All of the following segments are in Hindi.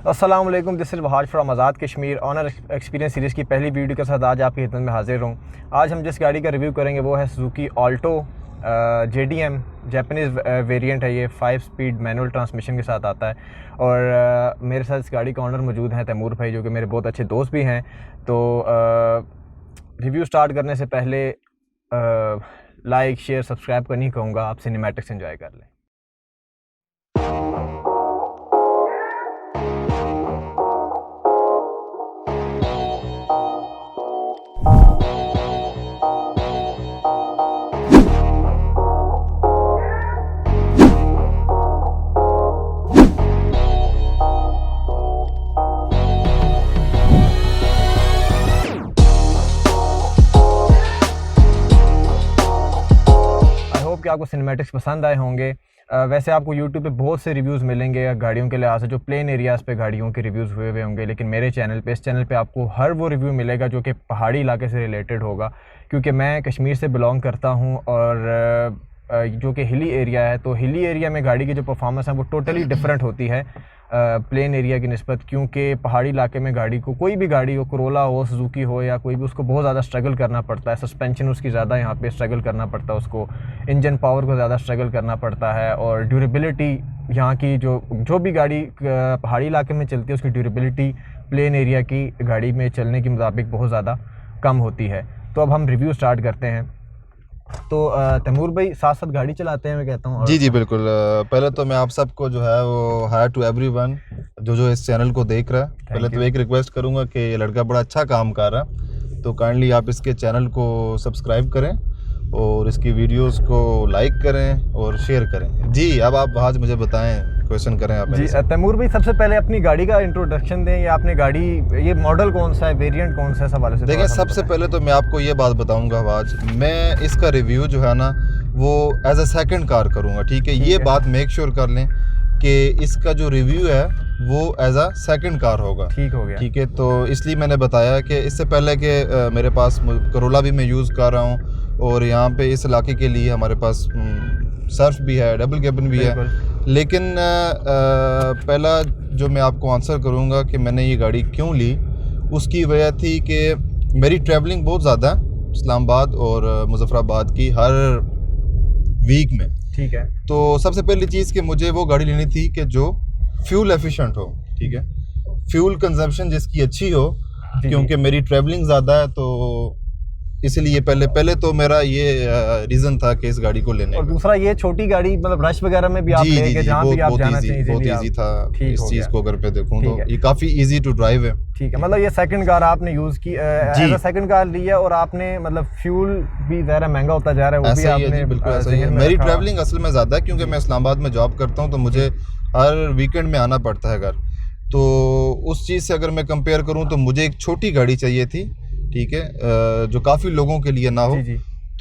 अस्सलाम वालेकुम, this is Wahaj from Azad Kashmir. Owner experience series की पहली वीडियो के साथ आज आपकी खिदमत में हाजिर हूँ। आज हम जिस गाड़ी का रिव्यू करेंगे वो है Suzuki Alto JDM। Japanese variant है ये, 5 स्पीड मैनुअल ट्रांसमिशन के साथ आता है। और मेरे साथ इस गाड़ी का ऑनर मौजूद हैं तैमूर भाई, जो कि मेरे बहुत अच्छे दोस्त भी हैं। तो रिव्यू स्टार्ट करने से पहले लाइक शेयर सब्सक्राइब करनी कहूँगा, आप सिनेमैटिक्स एंजॉय कर लें। कि आपको सिनेमैटिक्स पसंद आए होंगे। वैसे आपको YouTube पे बहुत से रिव्यूज़ मिलेंगे गाड़ियों के लिहाज से, जो प्लेन एरियाज़ पे गाड़ियों के रिव्यूज़ हुए हुए होंगे, लेकिन मेरे चैनल पे, इस चैनल पे आपको हर वो रिव्यू मिलेगा जो कि पहाड़ी इलाके से रिलेटेड होगा, क्योंकि मैं कश्मीर से बिलोंग करता हूँ और जो कि हिली एरिया है। तो हिली एरिया में गाड़ी की जो परफॉर्मेंस है वो टोटली डिफरेंट होती है प्लेन एरिया की निस्बत, क्योंकि पहाड़ी इलाके में गाड़ी को, कोई भी गाड़ी हो, कोरोला हो, सुजुकी हो या कोई भी, उसको बहुत ज़्यादा स्ट्रगल करना पड़ता है। सस्पेंशन उसकी ज़्यादा यहाँ पे स्ट्रगल करना पड़ता है उसको, इंजन पावर को ज़्यादा स्ट्रगल करना पड़ता है। और ड्यूरेबिलिटी यहाँ की जो भी गाड़ी पहाड़ी इलाके में चलती है उसकी ड्यूरेबिलिटी प्लेन एरिया की गाड़ी में चलने के मुताबिक बहुत ज़्यादा कम होती है। तो अब हम रिव्यू स्टार्ट करते हैं। तो तैमूर भाई साथ साथ गाड़ी चलाते हैं, मैं कहता हूँ। जी बिल्कुल। पहले तो मैं आप सबको जो है वो हाय टू एवरीवन जो इस चैनल को देख रहा है, पहले तो एक रिक्वेस्ट करूंगा कि ये लड़का बड़ा अच्छा काम कर रहा है, तो काइंडली आप इसके चैनल को सब्सक्राइब करें और इसकी वीडियोस को लाइक करें और शेयर करें। जी अब आप आज मुझे बताएं, क्वेश्चन करें आप। जी तैमूर भाई, सबसे पहले अपनी गाड़ी का इंट्रोडक्शन दें, या आपने गाड़ी, ये मॉडल कौन सा है, वेरिएंट कौन सा है, इस हवाले से। देखिए सबसे पहले तो मैं आपको ये बात बताऊंगा आज, मैं इसका रिव्यू जो है ना वो एज अ सेकंड कार करूंगा, ठीक है। ये बात मेक श्योर कर लें कि इसका जो रिव्यू है वो एज अ सेकंड कार होगा। ठीक हो गया, ठीक है। तो इसलिए मैंने बताया कि इससे पहले कि मेरे पास करोला भी मैं यूज़ कर रहा हूँ, और यहाँ पे इस इलाके के लिए हमारे पास सर्फ भी है, डबल कैबिन भी है। लेकिन पहला जो मैं आपको आंसर करूँगा कि मैंने ये गाड़ी क्यों ली, उसकी वजह थी कि मेरी ट्रैवलिंग बहुत ज़्यादा है इस्लामाबाद और मुजफ्फराबाद की हर वीक में। ठीक है। तो सबसे पहली चीज़ कि मुझे वो गाड़ी लेनी थी कि जो फ्यूल एफिशिएंट हो, ठीक है, फ्यूल कंजम्पशन जिसकी अच्छी हो, क्योंकि मेरी ट्रैवलिंग ज़्यादा है, तो इसलिए पहले तो मेरा ये रीज़न था कि इस गाड़ी को लेने। और दूसरा ये छोटी गाड़ी, मतलब रश वगैरह में भी आप लेके जहाँ भी आप जाना चाहिए, बहुत इजी था इस चीज़ को अगर मैं देखूँ तो ये काफ़ी इजी टू ड्राइव है। ठीक है, मतलब ये सेकंड कार आपने यूज़ की, सेकंड कार ली है, और आपने मतलब फ्यूल भी ज़रा महंगा होता जा रहा है, वो भी आपने बिल्कुल ऐसा ही है। मेरी ट्रैवलिंग असल में ज़्यादा है क्योंकि मैं इस्लामाबाद में जॉब करता हूँ, तो मुझे हर वीकेंड में आना पड़ता है घर। तो उस चीज़ से अगर मैं कंपेयर करूँ तो मुझे एक छोटी गाड़ी चाहिए थी, ठीक है, जो काफ़ी लोगों के लिए ना हो।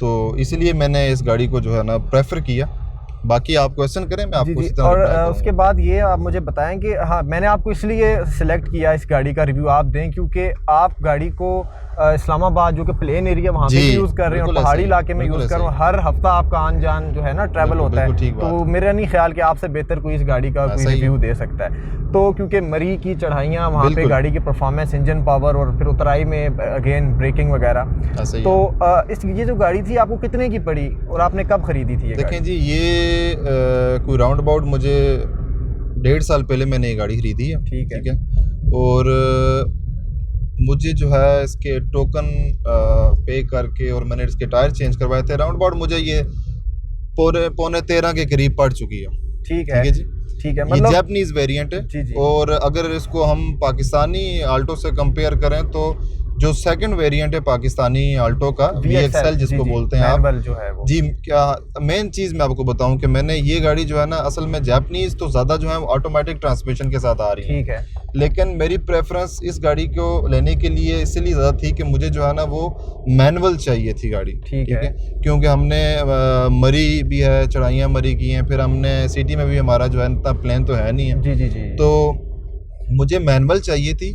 तो इसलिए मैंने इस गाड़ी को जो है ना प्रेफर किया। बाकी आप क्वेश्चन करें, मैं आपको इसी तरह। और उसके बाद ये आप मुझे बताएं कि हाँ, मैंने आपको इसलिए सिलेक्ट किया इस गाड़ी का रिव्यू आप दें क्योंकि आप गाड़ी को इस्लामाबाद जो कि प्लेन एरिया वहाँ पे यूज़ कर रहे हैं और पहाड़ी इलाके में यूज़ कर रहे हैं, हर हफ्ता आपका आन जान जो है ना ट्रैवल होता है। तो मेरा नहीं ख्याल कि आपसे बेहतर कोई इस गाड़ी का कोई रिव्यू दे सकता है। तो क्योंकि मरी की चढ़ाइयाँ, वहाँ पे गाड़ी की परफॉर्मेंस, इंजन पावर, और फिर उतराई में अगेन ब्रेकिंग वगैरह। तो इस ये जो गाड़ी थी आपको कितने की पड़ी और आपने कब खरीदी थी? देखें जी, ये कोई राउंड अबाउट मुझे 1.5 साल पहले मैंने ये गाड़ी खरीदी है। ठीक है। और मुझे जो है इसके टोकन पे करके और मैंने इसके टायर चेंज करवाए थे, राउंड अबाउट मुझे ये पौने 13 के करीब पड़ चुकी है। ठीक है जी। ठीक है, मतलब ये जापानीज वेरिएंट है। जी। और अगर इसको हम पाकिस्तानी आल्टो से कंपेयर करें तो जो सेकंड वेरिएंट है पाकिस्तानी आल्टो का, VXL जिसको बोलते हैं आप, जो है वो। जी क्या मेन चीज़ मैं आपको बताऊं कि मैंने ये गाड़ी जो है ना, असल में जापानीज तो ज़्यादा जो है ऑटोमेटिक ट्रांसमिशन के साथ आ रही है। ठीक है। लेकिन मेरी प्रेफरेंस इस गाड़ी को लेने के लिए इसलिए ज़्यादा थी कि मुझे जो है ना वो मैनुअल चाहिए थी गाड़ी। ठीक है। क्योंकि हमने मरी भी है, चढ़ाइयाँ मरी की हैं, फिर हमने सिटी में भी हमारा जो है इतना प्लान तो है नहीं है। जी। तो मुझे मैनुअल चाहिए थी,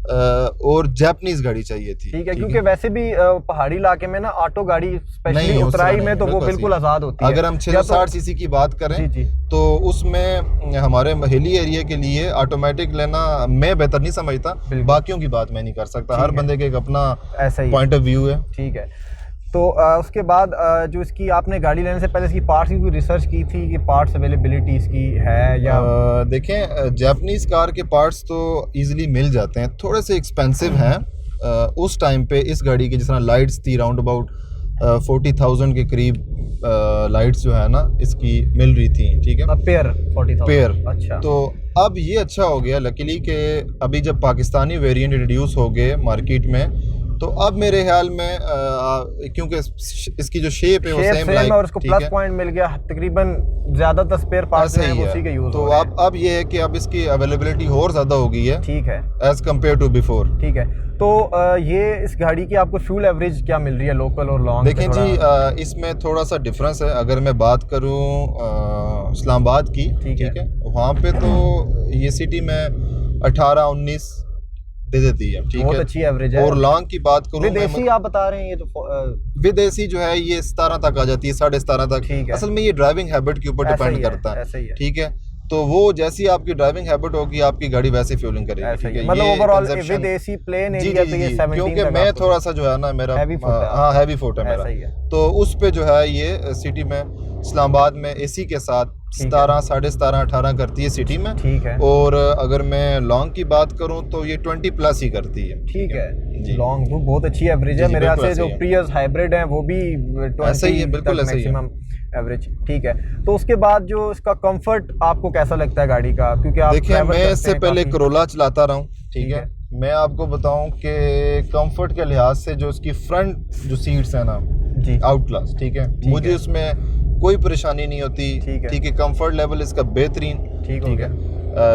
और जापानीज गाड़ी चाहिए थी। ठीक है, क्योंकि वैसे भी पहाड़ी इलाके में ना ऑटो गाड़ी स्पेशली उतराई में तो वो बिल्कुल आज़ाद होती है। अगर हम 660 सीसी की बात करें तो उसमें हमारे हिली एरिया के लिए ऑटोमेटिक लेना मैं बेहतर नहीं समझता, बाकियों की बात मैं नहीं कर सकता, हर बंदे के एक अपना पॉइंट ऑफ व्यू है। ठीक है, तो उसके बाद जो इसकी आपने गाड़ी लेने से पहले इसकी पार्ट्स की कोई रिसर्च की थी कि पार्ट्स अवेलेबिलिटी इसकी है या? देखें, जापानीज़ कार के पार्ट्स तो इजीली मिल जाते हैं, थोड़े से एक्सपेंसिव हैं। उस टाइम पे इस गाड़ी की जिस तरह लाइट्स थी राउंड अबाउट 40,000 के करीब लाइट्स जो है ना इसकी मिल रही थी। ठीक है, पेयर 40,000 पेयर। अच्छा, तो अब ये अच्छा हो गया लकीली कि अभी जब पाकिस्तानी वेरिएंट इंट्रोड्यूस हो गए मार्केट में, तो अब मेरे ख्याल में क्योंकि इसकी जो शेप है वो सेम लाइक, और उसको प्लस पॉइंट मिल गया, तकरीबन ज़्यादातर स्पेयर पार्ट्स हैं वो उसी के यूज़ तो अब ये है कि अब इसकी अवेलेबिलिटी और ज़्यादा हो गई है। ठीक है, एज कम्पेयर टू बिफोर। ठीक है, तो ये इस गाड़ी की आपको फ्यूल एवरेज क्या मिल रही है लोकल और लॉन्ग? देखें जी, इसमें थोड़ा सा डिफरेंस है। अगर मैं बात करूँ इस्लामाबाद की, ठीक है, वहाँ पे तो ये सिटी में 18-19 दे देती है। ठीक है, बहुत अच्छी एवरेज है। और लॉन्ग की बात करूँ, विदेशी आप बता रहे हैं ये तो विदेशी जो है ये 17 तक आ जाती है, 17.5 तक। असल में ये ड्राइविंग हैबिट के ऊपर डिपेंड करता है। ठीक है, तो वो जैसी आपकी ड्राइविंग हैबिट होगी आपकी गाड़ी वैसी फ्यूलिंग करेगी। ठीक है, मतलब ओवरऑल विदेशी प्लेन एरिया पे ये 17 क्योंकि मैं थोड़ा सा जो है ना मेरा हैवी फुट है मेरा, तो उस पे जो है ये सिटी में इस्लामाबाद में एसी के साथ 17, 17.5, 18 करती है सिटी में। ठीक है, और अगर मैं लॉन्ग की बात करूं तो ये 20 प्लस ही करती है। ठीक है, लॉन्ग तो बहुत अच्छी एवरेज है मेरे ख्याल से। जो प्रियस हाइब्रिड है वो भी 20 ऐसा ही है, बिल्कुल ऐसा ही है एवरेज। ठीक है, तो उसके बाद जो इसका कंफर्ट आपको कैसा लगता है गाड़ी का? क्योंकि आप देखिए, मैं इससे पहले करोला चलाता रहा हूँ। ठीक है, मैं आपको बताऊं कि कंफर्ट के लिहाज से जो इसकी फ्रंट जो सीट्स है ना जी, आउट क्लास। ठीक है, मुझे उसमें कोई परेशानी नहीं होती। ठीक है, कंफर्ट लेवल इसका बेहतरीन। ठीक है,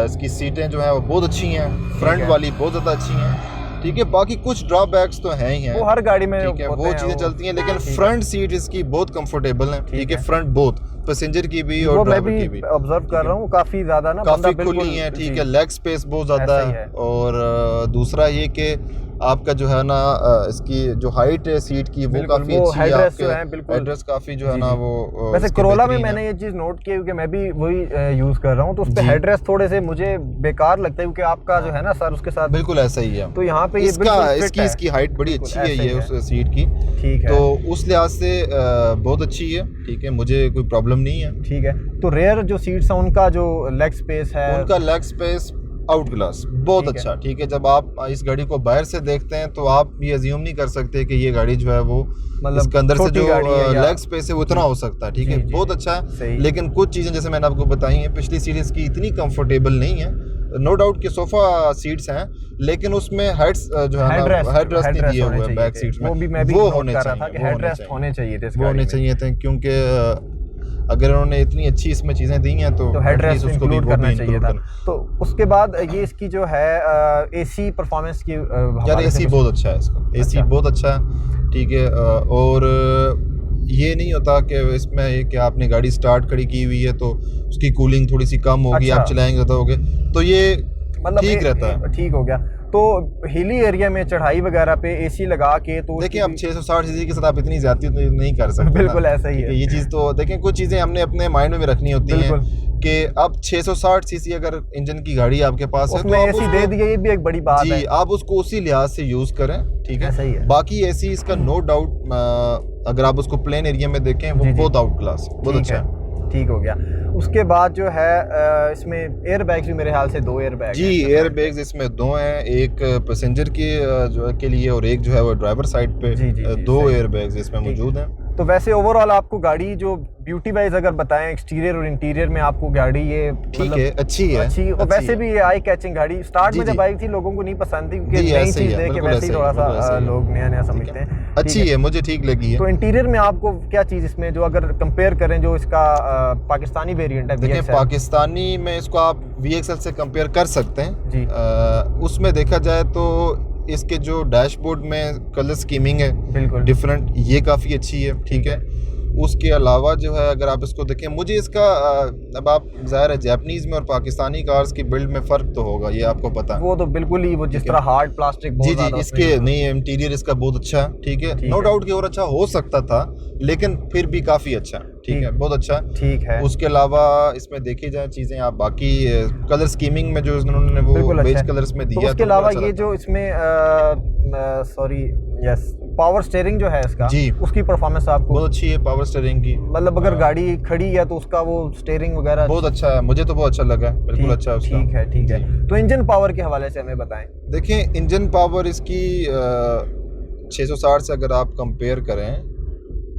इसकी सीटें जो है वो बहुत अच्छी हैं, फ्रंट वाली बहुत ज़्यादा अच्छी हैं। ठीक है, बाकी कुछ ड्रॉबैक्स तो हैं ही हैं, वो हर गाड़ी में ठीक है, वो चीज़ें चलती हैं, लेकिन फ्रंट सीट इसकी बहुत कंफर्टेबल है। ठीक है, फ्रंट बहुत पैसेंजर की भी और ड्राइवर की भी ऑब्जर्व कर रहा हूँ, काफ़ी ज़्यादा ना काफ़ी खुली है। ठीक है, लेग स्पेस बहुत ज़्यादा है। और दूसरा ये कि आपका जो है ना इसकी जो हाइट है सीट की वो काफी अच्छी है, आपके हेडरेस्ट काफी जो है ना वो। वैसे कोरोला में मैंने ये चीज नोट की क्योंकि मैं भी वही यूज कर रहा हूँ, तो उस पे हेडरेस्ट थोड़े से मुझे बेकार लगता है क्योंकि आपका जो है ना सर उसके साथ बिल्कुल ऐसा ही है। तो यहाँ पे इसकी हाइट बड़ी अच्छी है ये उस सीट की। ठीक है, तो उस लिहाज से बहुत अच्छी है। ठीक है, मुझे कोई प्रॉब्लम नहीं है। ठीक है, तो रेयर जो सीट्स हैं उनका जो लेग स्पेस है, उनका लेग स्पेस आउट ग्लास बहुत अच्छा। ठीक है, जब आप इस गाड़ी को बाहर से देखते हैं तो आप ये अज्यूम नहीं कर सकते कि ये गाड़ी जो है वो मतलब इसके अंदर से जो लेग स्पेस है वो इतना हो सकता है। ठीक है, बहुत अच्छा है। लेकिन कुछ चीज़ें जैसे मैंने आपको बताई हैं, पिछली सीरीज की इतनी कंफर्टेबल नहीं है। नो डाउट कि सोफा सीट्स हैं, लेकिन उसमें हेड्स जो है ना हेडरेस्ट नहीं दिए हुए बैक सीट्स में, वो होने चाहिए थे, वो होने चाहिए थे, क्योंकि अगर उन्होंने इतनी अच्छी इसमें चीज़ें दी हैं तो हेडरेस्ट उसको भी करना चाहिए था। तो उसके बाद ये इसकी जो है एसी परफॉर्मेंस की, यार एसी बहुत अच्छा है इसका, एसी बहुत अच्छा है। ठीक है, और ये नहीं होता कि इसमें कि आपने गाड़ी स्टार्ट खड़ी की हुई है तो उसकी कूलिंग थोड़ी सी कम होगी, आप चलाएंगे तो होगे, तो ये मतलब ठीक रहता है, ठीक हो गया। तो हिली एरिया में चढ़ाई वगैरह पे एसी लगा के तो देखिए अब 660 सीसी के साथ आप इतनी ज्यादा तो नहीं कर सकते। बिल्कुल ऐसा ही है, ये चीज़ तो देखें, कुछ चीज़ें हमने अपने माइंड में भी रखनी होती हैं कि अब 660 सीसी अगर इंजन की गाड़ी आपके पास है तो एसी दे दिए, ये भी एक बड़ी बात है। आप उसको उसी लिहाज से यूज करें। ठीक है, सही है। बाकी एसी इसका नो डाउट अगर आप उसको प्लेन एरिया में देखें वो बहुत आउट क्लास, बहुत अच्छा है। ठीक हो गया। उसके बाद जो है इसमें एयर बैग्स भी मेरे ख्याल से 2 एयर बैग जी, एयर बैग्स इसमें 2 हैं, एक पैसेंजर के लिए और एक जो है वो ड्राइवर साइड पे। 2 एयर बैग्स इसमें मौजूद हैं। तो वैसे ओवरऑल आपको गाड़ी जो ब्यूटी वाइज अगर बताएं एक्सटीरियर और इंटीरियर में आपको गाड़ी ये ठीक है, अच्छी है, अच्छी और वैसे भी ये आई कैचिंग गाड़ी स्टार्ट में जब आई थी लोगों को नहीं पसंद थी क्योंकि नई चीज देख के वैसे ही थोड़ा सा लोग नया समझते हैं। अच्छी है, मुझे ठीक लगी है। तो इंटीरियर में आपको क्या चीज इसमें जो अगर कंपेयर करें जो इसका पाकिस्तानी वेरिएंट है, देखिए पाकिस्तानी में इसको आप VXL से कंपेयर कर सकते हैं जी। उसमें देखा जाए तो इसके जो डैशबोर्ड में कलर स्कीमिंग है बिल्कुल डिफरेंट, ये काफ़ी अच्छी है। ठीक है, उसके अलावा जो है अगर आप इसको देखें, मुझे इसका अब आप ज़ाहिर है जापानीज़ में और पाकिस्तानी कार्स की बिल्ड में फ़र्क तो होगा, ये आपको पता है। वो तो बिल्कुल ही, वो जिस तरह हार्ड प्लास्टिक जी जी, इसके नहीं इंटीरियर इसका बहुत अच्छा है, ठीक है, नो डाउट कि और अच्छा हो सकता था, लेकिन फिर भी काफ़ी अच्छा, ठीक है, बहुत अच्छा, ठीक है। उसके अलावा इसमें देखी जाए चीज़ें, आप बाकी कलर स्कीमिंग में जो उन्होंने वो बेज कलर्स में दिया, तो उसके अलावा ये जो इसमें सॉरी यस पावर स्टीयरिंग जो है इसका जी, उसकी परफॉर्मेंस आपको बहुत अच्छी है पावर स्टीयरिंग की, मतलब अगर गाड़ी खड़ी है तो उसका वो स्टीयरिंग वगैरह बहुत अच्छा है, मुझे तो बहुत अच्छा लगा, बिल्कुल अच्छा है उसका। ठीक है, ठीक है। तो इंजन पावर के हवाले से हमें बताएं। देखिए इंजन पावर इसकी 660 से अगर आप कंपेयर करें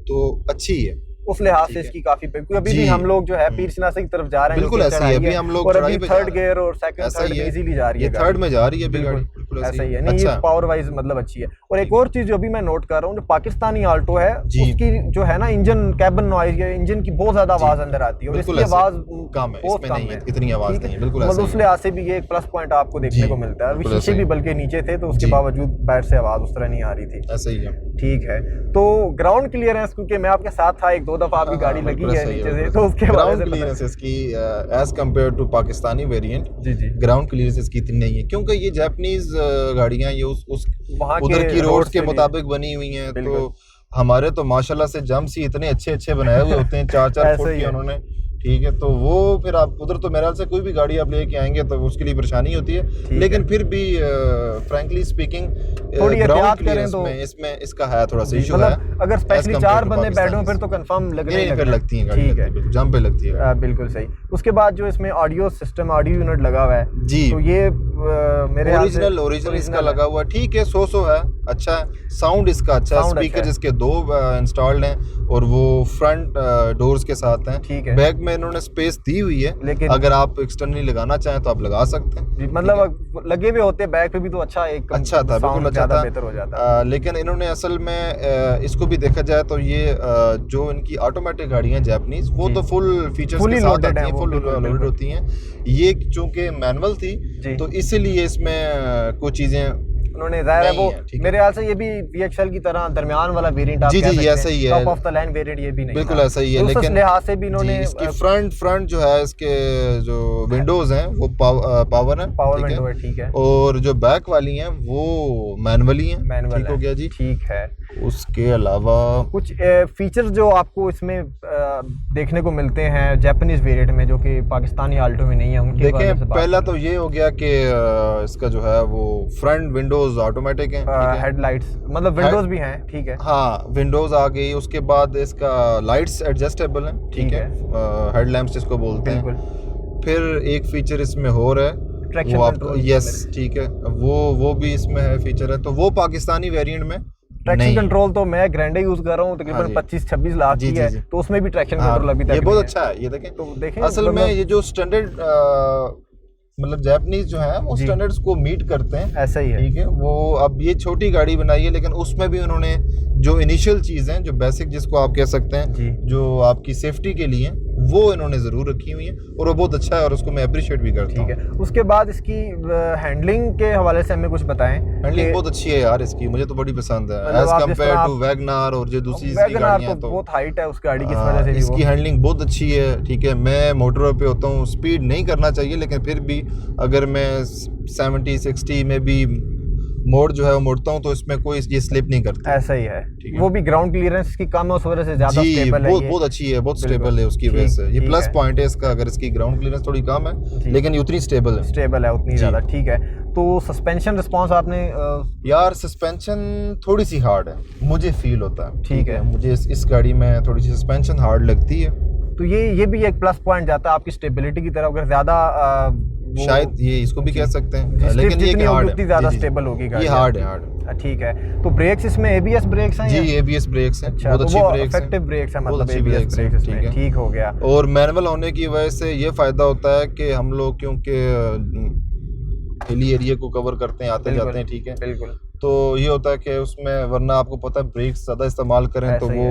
तो अच्छी है, उस लिहाज से इसकी काफी, क्योंकि अभी भी हम लोग जो है पीर सिनासी की तरफ जा रहे हैं, बिल्कुल ऐसा ही है, अभी हम लोग और अभी थर्ड गियर और सेकंड थर्ड में इजीली जा रही है, ये थर्ड में जा रही है अभी गाड़ी, बिल्कुल ऐसा ही है। नहीं ये पावर वाइज मतलब अच्छी है। और एक और चीज जो अभी मैं नोट कर रहा हूँ, जो पाकिस्तानी आल्टो है उसकी जो है ना इंजन कैबिन नॉइज, इंजन की बहुत ज्यादा आवाज अंदर आती है और इसकी आवाज कम है, इसमें नहीं है, इतनी आवाज नहीं है, बिल्कुल मतलब उस लिहाज से भी ये एक प्लस पॉइंट आपको देखने को मिलता है। और शीशे भी बल्कि नीचे थे तो उसके बावजूद बैठ से आवाज उस तरह नहीं आ रही थी, ऐसा ही है। ठीक है। तो ग्राउंड क्लियरेंस, क्योंकि मैं आपके साथ था, एक दो दफा आपकी गाड़ी लगी है नीचे से, तो उसके ग्राउंड क्लियरेंस इसकी as compare to Pakistani variant, जी जी, ग्राउंड क्लियरेंस इसकी इतनी नहीं है, क्योंकि ये जापानीज गाड़ियां ये उस उधर की रोड के मुताबिक बनी हुई हैं, तो हमारे तो माशाल्लाह से जम्प्स ही इतने अच्छे अच्छे बनाए हुए होते हैं, 4-4 फुट के उन्होंने, ठीक है, तो वो फिर आप उधर तो मेरे ख्याल से कोई भी गाड़ी आप लेके आएंगे तो उसके लिए परेशानी होती है, लेकिन फिर भी फ्रैंकली स्पीकिंग थोड़ी एहतियात करें तो इसमें इसका है थोड़ा सा इशू है। अगर स्पेशली 4 बंदे बैठे हो फिर तो कंफर्म लगने लगती है, ठीक है, जंप पे लगती है, बिल्कुल सही। उसके बाद जो इसमें ऑडियो सिस्टम, ऑडियो यूनिट लगा हुआ है जी, तो ये मेरे ओरिजिनल इसका लगा हुआ, ठीक है, 100 है, अच्छा है, साउंड इसका अच्छा है, स्पीकर इसके 2 इंस्टॉल्ड हैं और वो फ्रंट डोर्स के साथ हैं, ठीक है, बैक में इन्होंने स्पेस दी हुई है, लेकिन अगर आप एक्सटर्नली लगाना चाहें तो आप लगा सकते हैं, मतलब लगे हुए होते बैक पे भी तो अच्छा था, बिल्कुल अच्छा था, बेहतर हो जाता। लेकिन इन्होंने असल में इसको भी देखा जाए तो ये जो इनकी ऑटोमेटिक गाड़ियां जापानीज, वो तो फुल फीचर्स के साथ आती हैं, फुल लोडेड होती हैं, ये चूंकि मैनुअल थी तो इसीलिए इसमें कुछ चीजें उन्होंने ज़ाहिर है वो मेरे ख्याल से ये भी VXL की तरह दरमियान वाला वेरिएंट आप कह सकते हैं, ऐसा ही है, top of the line variant ये भी नहीं, बिल्कुल ऐसा ही है, लेकिन उस लिहाज से भी इन्होंने इसकी फ्रंट जो है, इसके जो विंडोज हैं वो पावर विंडो है, ठीक है, और जो बैक वाली हैं वो मैनुअली हैं, ठीक हो गया जी, ठीक है। उसके अलावा कुछ फीचर्स जो आपको इसमें देखने को मिलते हैं जापानीज वेरिएंट में जो कि पाकिस्तानी आल्टो में नहीं है, उनके देखें, पहला तो ये हो गया कि इसका जो है वो फ्रंट विंडोज ऑटोमेटिक हैं, हेडलाइट्स मतलब विंडोज भी हैं, ठीक है, हाँ विंडोज आ गई, उसके बाद इसका लाइट्स एडजस्टेबल हैं, ठीक है, हेडलैम्प्स जिसको बोलते हैं, फिर एक फीचर इसमें हो रहा है ट्रैक्शन कंट्रोल, यस ठीक है, वो भी इसमें है फीचर है, तो वो पाकिस्तानी वेरिएंट में ट्रैक्शन कंट्रोल तो मैं ग्रैंडे यूज कर रहा हूँ, तकरीबन 25-26 लाख की है, तो उसमें भी ट्रैक्शन कंट्रोल अभी तक ये बहुत अच्छा है, ये देखें, तो देखें असल में ये जो स्टैंडर्ड मतलब जापानीज जो है वो स्टैंडर्ड्स को मीट करते हैं, ऐसा ही है, ठीक है। वो अब ये छोटी गाड़ी बनाई है, लेकिन उसमें भी उन्होंने जो इनिशियल चीज़ें, जो बेसिक जिसको आप कह सकते हैं, जो आपकी सेफ्टी के लिए वो इन्होंने ज़रूर रखी हुई है, और वो बहुत अच्छा है और उसको मैं अप्रिशिएट भी करता हूँ, ठीक है। उसके बाद इसकी हैंडलिंग के हवाले से हमें कुछ बताएं। हैंडलिंग बहुत अच्छी है यार इसकी, मुझे तो बड़ी पसंद है एज कम्पेयर टू वैगनार और जो दूसरी गाड़ियाँ, तो बहुत हाइट है उस गाड़ी की, इस वजह से इसकी हैंडलिंग बहुत अच्छी है, ठीक है। मैं मोटरों पे होता हूँ, स्पीड नहीं करना चाहिए, लेकिन फिर भी अगर मैं 70-60 में भी मोड़ जो है वो मोड़ता हूँ तो इसमें कोई ये स्लिप नहीं करता, ऐसा ही है, वो भी ग्राउंड क्लियरेंस की कम है उस वजह से ज्यादा स्टेबल है, बहुत अच्छी है, बहुत स्टेबल है, उसकी वजह से ये प्लस पॉइंट है इसका। अगर इसकी ग्राउंड क्लियरेंस थोड़ी कम है लेकिन ये उतनी स्टेबल है उतनी ज्यादा, ठीक है। तो सस्पेंशन रिस्पांस आपने यार सस्पेंशन थोड़ी सी हार्ड है, मुझे फील होता है, ठीक है, मुझे इस गाड़ी में थोड़ी सी सस्पेंशन हार्ड लगती है, तो ये भी एक प्लस पॉइंट जाता है आपकी स्टेबिलिटी की तरफ, अगर ज्यादा शायद ये इसको भी कह सकते हैं, लेकिन ये हार्ड है, ज्यादा स्टेबल होगी गाड़ी, ये हार्ड है, ठीक है। तो ब्रेक्स इसमें ABS ब्रेक्स हैं? जी ABS ब्रेक्स हैं, बहुत अच्छी ब्रेक्स हैं, इफेक्टिव ब्रेक्स हैं, मतलब ABS ब्रेक्स, ठीक हो गया। और मैनुअल होने की वजह से ये फायदा होता है कि हम लोग क्योंकि हिली एरिया को कवर करते हैं, आते जाते हैं, ठीक है, बिल्कुल, तो ये होता है कि उसमें, वरना आपको पता है ब्रेक्स ज्यादा इस्तेमाल करें तो वो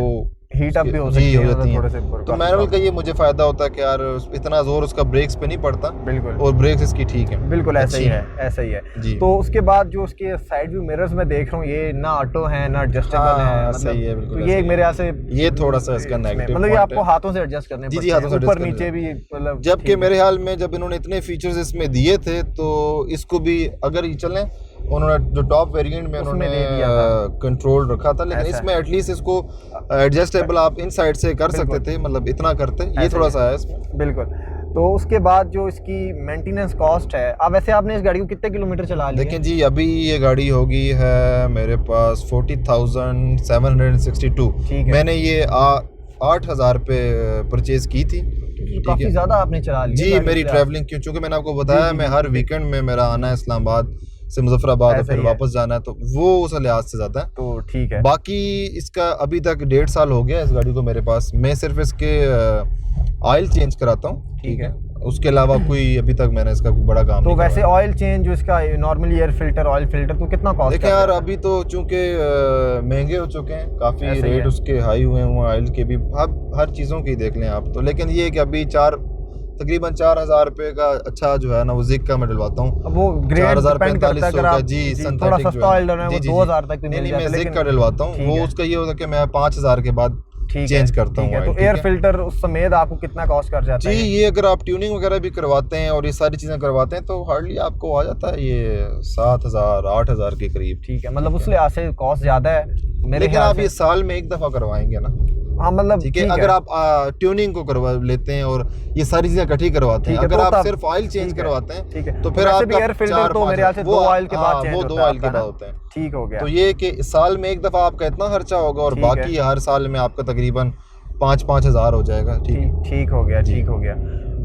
हीट अप भी हो जी, सकती हो है, जाती थोड़े से हैं। तो मैनुअल का ये मुझे फ़ायदा होता है कि यार इतना ज़ोर उसका ब्रेक्स पे नहीं पड़ता, बिल्कुल और ब्रेक्स इसकी ठीक है, बिल्कुल ऐसा अच्छी ही है, हैं। ऐसा ही है। जी। तो उसके बाद जो उसके साइड व्यू मिरर्स मैं देख रहा हूँ, ये ना ऑटो है ना एडजस्टेबल है, हाँ, मतलब सही है, बिल्कुल तो ऐसा ये ही मेरे है। यहाँ से ये थोड़ा-सा इसका इसमें नेगेटिव मतलब ये पॉइंट आपको है। हाथों से एडजस्ट करने जी, पड़ते जी, हाथों से हैं, एडजस्ट ऊपर करने नीचे भी मतलब जबकि ठीक है। मेरे ख्याल में जब इन्होंने इतने फीचर्स इसमें दिए थे, तो इसको भी अगर ये चलें, उन्होंने जो टॉप वेरिएंट में उसमें उन्होंने दे दिया था। कंट्रोल रखा था, लेकिन ऐसा इसमें एटलीस्ट इसको एडजस्टेबल आप इन साइड से कर सकते बिल्कुल। थे, मतलब इतना करते, ये ऐसा थोड़ा ही सा है इसमें। बिल्कुल। तो उसके बाद जो इसकी मेंटेनेंस कॉस्ट है, अब वैसे आपने इस गाड़ी को कितने किलोमीटर चला लिया? देखें जी, अभी ये गाड़ी होगी है मेरे पास 40,762। ठीक है। मैंने ये 8,000 पे परचेज की थी, ठीक काफी है। ज्यादा आपने चला लिया जी, गाड़ी मेरी से। ट्रैवलिंग क्यों, चूँकि मैंने आपको जी, बताया जी, मैं जी, हर ठीक है। वीकेंड में मेरा आना है इस्लामाबाद से मुजफ्फराबाद और ऐसा फिर ही है। वापस जाना है, तो वो उस लिहाज से ज़्यादा है। तो ठीक है। बाकी इसका अभी तक 1.5 साल हो गया इस गाड़ी को मेरे पास। मैं सिर्फ इसके ऑयल चेंज कराता हूँ, ठीक है। उसके अलावा कोई अभी तक मैंने इसका कोई बड़ा काम तो नहीं वैसे करवाया। ऑयल चेंज जो इसका normal air filter, oil filter, तो कितना कॉस्ट देखिए यार, अभी तो चूंकि महंगे हो चुके हैं काफ़ी, ऐसा ही रेट है। उसके हाई हुए हैं ऑयल के भी, अब हर चीज़ों की देख लें आप तो। लेकिन ये है कि अभी तकरीबन 4,000 रुपये का अच्छा जो है ना, वो जिक का मैं डलवाता हूँ। अब वो ग्रेड डिपेंड करता है, अगर आप जी, थोड़ा सिंथेटिक जो सस्ता है ऑयल डलना है वो 2000 तक भी मिल नहीं, जाता है, मैं जिक लेकिन का डलवाता हूँ। ठीक वो है। उसका ये होता है कि मैं 5,000 के बाद ठीक चेंज है, करता ठीक हूँ है। तो ऑयल, एयर ठीक है। फिल्टर उस समेत आपको कितना कॉस्ट कर जाता जी, है? ये अगर आप ट्यूनिंग वगैरह भी करवाते हैं और ये सारी चीज़ें करवाते हैं, तो हार्डली आपको आ जाता है ये 7,000 8,000 के करीब। ठीक है, मतलब उस लिहाज से कॉस्ट ज्यादा है मेरे लेकिन ख्याल आप से। ये साल में एक दफ़ा करवाएंगे ना, हाँ मतलब ठीक है। अगर आप ट्यूनिंग को करवा लेते हैं और ये सारी चीज़ें इकट्ठी करवाते हैं, ठीक है, अगर तो आप तब सिर्फ ऑयल चेंज ठीक है, करवाते हैं, ठीक है। तो फिर वैसे भी आपका एयर फिल्टर 4 तो मेरे ख्याल से 2 ऑयल के बाद चेंज वो होता 2 है ऑयल के आपका बाद ना? होते हैं। ठीक हो गया। तो ये कि साल में एक दफ़ा आपका इतना खर्चा होगा और ठीक है। बाकी हर साल में आपका तकरीबन 5-5 हज़ार हो जाएगा, ठीक है। ठीक हो गया, जी। ठीक हो गया।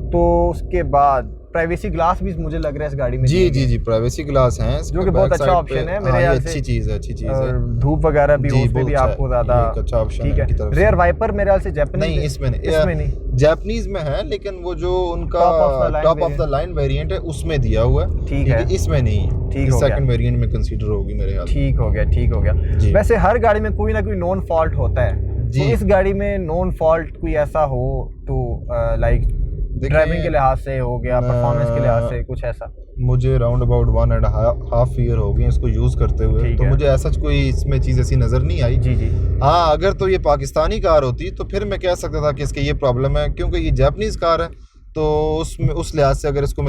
तो उसके बाद प्राइवेसी ग्लास भी मुझे लग रहा है इस गाड़ी में जी, दिए जी, गए जी, प्राइवेसी ग्लास हैं जो कि बहुत अच्छा ऑप्शन है मेरे ये ख्याल से। अच्छी चीज़ है, अच्छी चीज़ है। और धूप वगैरह भी हो, जी, उसमें बहुत भी अच्छा आपको है, ज़्यादा ये एक अच्छा ऑप्शन ठीक है इनकी तरफ है। से। रेयर वाइपर मेरे ख्याल से जापानीज नहीं, है? इसमें नहीं, इसमें नहीं, जापानीज में है, लेकिन वो जो उनका top top of the line variant है उसमें दिया हुआ है, ठीक ठीक है। है। इसमें नहीं है, ठीक इस हो गया। सेकंड वेरिएंट में कंसीडर होगी मेरे ख्याल से। ठीक हो गया, ठीक हो गया। जी। वैसे हर गाड़ी में कोई ना कोई नॉन फॉल्ट होता है, तो जी। इस गाड़ी में नॉन फॉल्ट कोई ऐसा हो तो लाइक ड्राइविंग के लिहाज से हो गया, परफॉर्मेंस के लिहाज से कुछ ऐसा? मुझे राउंड अबाउट 1.5 ईयर हो गए इसको यूज़ करते हुए, ठीक तो है। मुझे ऐसा कोई इसमें चीज़ ऐसी नज़र नहीं आई। जी, जी। हाँ, अगर तो ये पाकिस्तानी कार होती तो फिर मैं कह सकता था कि इसके ये प्रॉब्लम है, क्योंकि ये जापानीज़ कार है, तो उसमें उस लिहाज से अगर इसको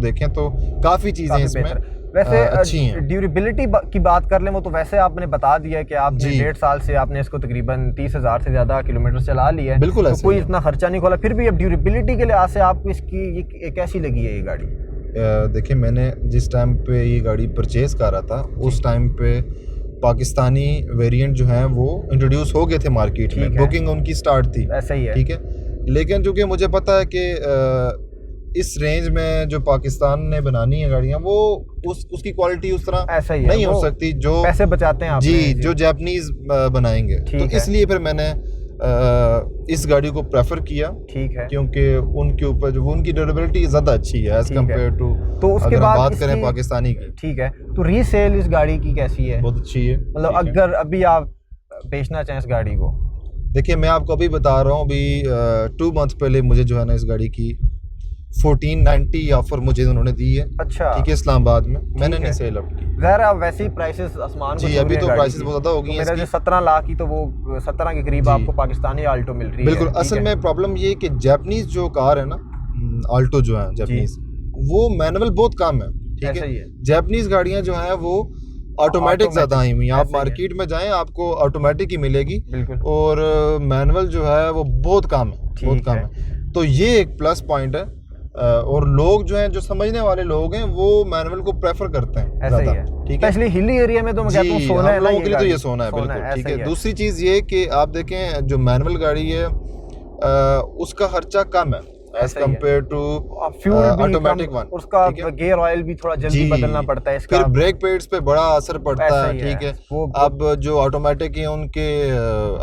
देखें तो काफ़ी चीज़ें काफी इसमें बेहतर। वैसे अच्छी हैं। ड्यूरेबिलिटी की बात कर लें, वो तो वैसे आपने बता दिया कि आपने जी। 1.5 साल से आपने इसको तकरीबन 30,000 से ज़्यादा किलोमीटर चला लिया है, बिल्कुल तो ऐसे कोई ही है। इतना खर्चा नहीं खोला, फिर भी अब ड्यूरेबिलिटी के लिहाज से आपको इसकी ये कैसी लगी है ये गाड़ी? देखिए, मैंने जिस टाइम पे ये गाड़ी परचेज़ कर रहा था, उस टाइम पे पाकिस्तानी वेरिएंट जो हैं वो इंट्रोड्यूस हो गए थे मार्केट में, ठीक है। बुकिंग उनकी स्टार्ट थी, ऐसा ही है। ठीक है। लेकिन चूँकि मुझे पता है कि इस रेंज में जो पाकिस्तान ने बनानी है गाड़ियाँ, वो उसकी क्वालिटी उस तरह ऐसा ही है, नहीं हो वो सकती जो पैसे बचाते हैं जी, आपने। जो जापानीज़ बनाएंगे। ठीक तो है। इसलिए फिर मैंने इस गाड़ी को प्रेफर किया, ठीक है। क्योंकि उनके ऊपर जो उनकी ड्यूरेबिलिटी ज़्यादा अच्छी है एज़ ठीक है। कम्पेयर टू, तो उसके अगर हम बाद बात करें इसकी- पाकिस्तानी की, ठीक है, तो रीसेल इस गाड़ी की कैसी है? बहुत अच्छी है। मतलब ठीक है। अगर अभी आप बेचना चाहें इस गाड़ी को? देखिए, मैं आपको अभी बता रहा हूँ, अभी 2 मंथ पहले मुझे जो है ना इस गाड़ी की 1490 ऑफर मुझे उन्होंने दी है, अच्छा, ठीक है, इस्लामाबाद में। मैंने है। नहीं सेल अप की। ज़ाहिर है अब वैसे ही प्राइसेस आसमान को जी, छू अभी रहे हैं तो गाड़ी प्राइसेस की। बहुत ज़्यादा हो गई तो हैं मेरा जो इसकी। 17 लाख की, तो वो 17 के करीब जी। आपको पाकिस्तानी आल्टो मिल रही है। बिल्कुल, ठीक असल है। में प्रॉब्लम ये है कि जापानीज़ जो कार है ना, आल्टो जो है जापानीज़, वो मैनुअल बहुत कम है, ठीक ऐसा ही है। है। जापानीज़ गाड़ियाँ जो हैं वो ऑटोमेटिक ज़्यादा आई हुई हैं। आप ऐसा ही है। मार्केट में जाएँ, आपको ऑटोमेटिक ही मिलेगी, बिल्कुल। और मैनुअल जो है वो बहुत कम है, बहुत ठीक कम है। है। तो ये एक प्लस पॉइंट है, और लोग जो हैं, जो समझने वाले लोग हैं, वो मैनुअल को प्रेफर करते हैं ऐसा ही ज़्यादा, है। ठीक है। स्पेशली हिली एरिया में तो मैं कहता हूँ जी, सोना हम है ना, लोगों के लिए तो गाड़ी। ये सोना है, बिल्कुल, ठीक ऐसा है। ही दूसरी चीज़ ये कि आप देखें जो मैनुअल गाड़ी है उसका खर्चा कम है एज ऐसा ही है। कम्पेयर टू फ्यूल भी ऑटोमेटिक कम, वन, उसका ठीक है। गियर ऑयल भी थोड़ा जल्दी जी, बदलना पड़ता है इसका। फिर ब्रेक पेड्स पे बड़ा असर पड़ता ऐसा है, ही ठीक है। वो अब जो ऑटोमेटिक है उनके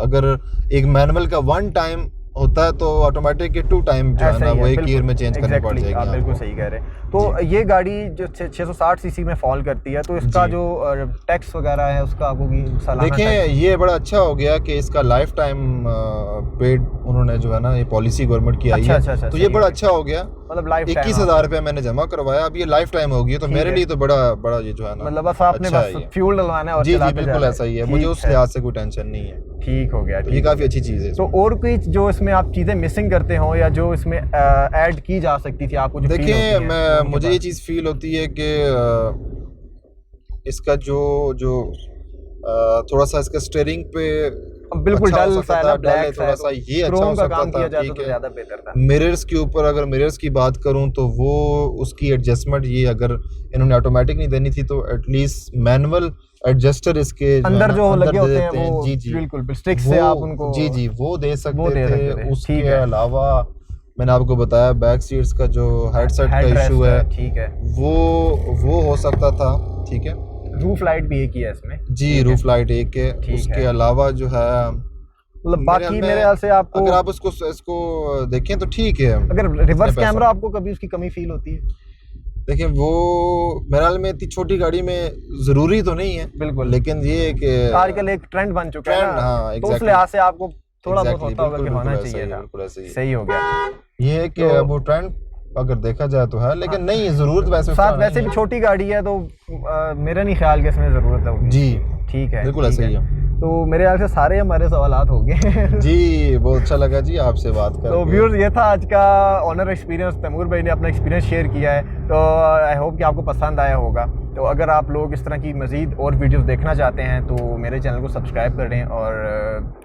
अगर एक मैनुअल का 1 टाइम होता है तो ऑटोमेटिक के 2 टाइम जो है ना वो एक ईयर में चेंज करनी पड़ जाएगी। आप बिल्कुल सही कह रहे हैं। तो ये गाड़ी जो 660 सीसी में फॉल करती है, तो इसका जो टैक्स वगैरह है उसका आपको सालाना देखिए ये बड़ा अच्छा हो गया कि इसका लाइफ टाइम पेड उन्होंने जो है ना ये पॉलिसी गवर्नमेंट की आई है। अच्छा, तो ये बड़ा अच्छा हो गया। मतलब लाइफ 21,000 रुपये मैंने जमा करवाया, अब ये लाइफ टाइम होगी, तो मेरे लिए तो बड़ा ये जो है ना मतलब बस आपने बस फ्यूल डलवाना है और जी बिल्कुल ऐसा ही है, मुझे उस लिहाज से कोई टेंशन नहीं है। ठीक हो गया, ये काफ़ी अच्छी चीज़ है। तो और कोई जो इसमें आप चीज़ें मिसिंग करते हो या जो इसमें ऐड की जा सकती थी आपको? देखिए मुझे ये चीज़ फील होती है कि इसका जो थोड़ा सा इसका स्टीयरिंग पे बिल्कुल अच्छा डल सा है, ब्लैक थोड़ा सा ये अच्छा हो सकता था, ठीक है। ज़्यादा बेहतर था। मिरर्स के ऊपर अगर मिरर्स की बात करूं तो वो उसकी एडजस्टमेंट ये अगर इन्होंने ऑटोमेटिक नहीं देनी थी तो एटलीस्ट मैनुअल एडजस्टर इसके अंदर जो लगे होते हैं वो जी बिल्कुल स्टिक से आप उनको जी वो दे सकते थे। उसके अलावा मैंने आपको बताया बैक सीट्स का जो हेडसेट का इशू है, ठीक है, वो हो सकता था, ठीक है। रूफ लाइट भी एक ही है इसमें जी, रूफ लाइट एक है। उसके अलावा जो है मतलब बाकी मेरे ख्याल से आपको अगर आप इसको देखें तो ठीक है। अगर रिवर्स कैमरा आपको कभी उसकी कमी फील होती है? देखिए वो मेरे ख्याल में इतनी छोटी गाड़ी में जरूरी तो नहीं है बिल्कुल, लेकिन ये है कि आजकल एक ट्रेंड बन चुका है ना, तो उस लिहाज से आपको थोड़ा बहुत होता होगा कि होना चाहिए था। सही हो गया। ये है कि वो ट्रेंड अगर देखा जाए तो है, लेकिन नहीं जरूरत वैसे भी छोटी गाड़ी है तो मेरा नहीं ख्याल कि इसमें जरूरत है जी। ठीक है, बिल्कुल ऐसा ही है। तो मेरे ख्याल से सारे हमारे सवालात हो गए जी, बहुत अच्छा लगा जी आपसे बात करके। तो व्यूअर्स ये था आज का ऑनर एक्सपीरियंस। तैमूर भाई ने अपना एक्सपीरियंस शेयर किया है, तो आई होप कि आपको पसंद आया होगा। तो अगर आप लोग इस तरह की मज़ीद और वीडियोस देखना चाहते हैं तो मेरे चैनल को सब्सक्राइब करें, और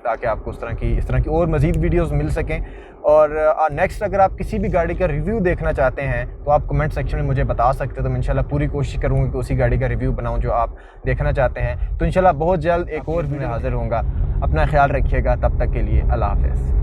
ताकि आपको इस तरह की और मज़ीद वीडियोस मिल सकें। और नेक्स्ट अगर आप किसी भी गाड़ी का रिव्यू देखना चाहते हैं तो आप कमेंट सेक्शन में मुझे बता सकते हो, तो मैं इंशाल्लाह पूरी कोशिश करूँगा कि उसी गाड़ी का रिव्यू बनाऊँ जो आप देखना चाहते हैं। तो इंशाल्लाह बहुत जल्द एक और वीडियो हाज़िर होऊंगा। अपना ख्याल रखिएगा, तब तक के लिए अल्लाह हाफ़िज़।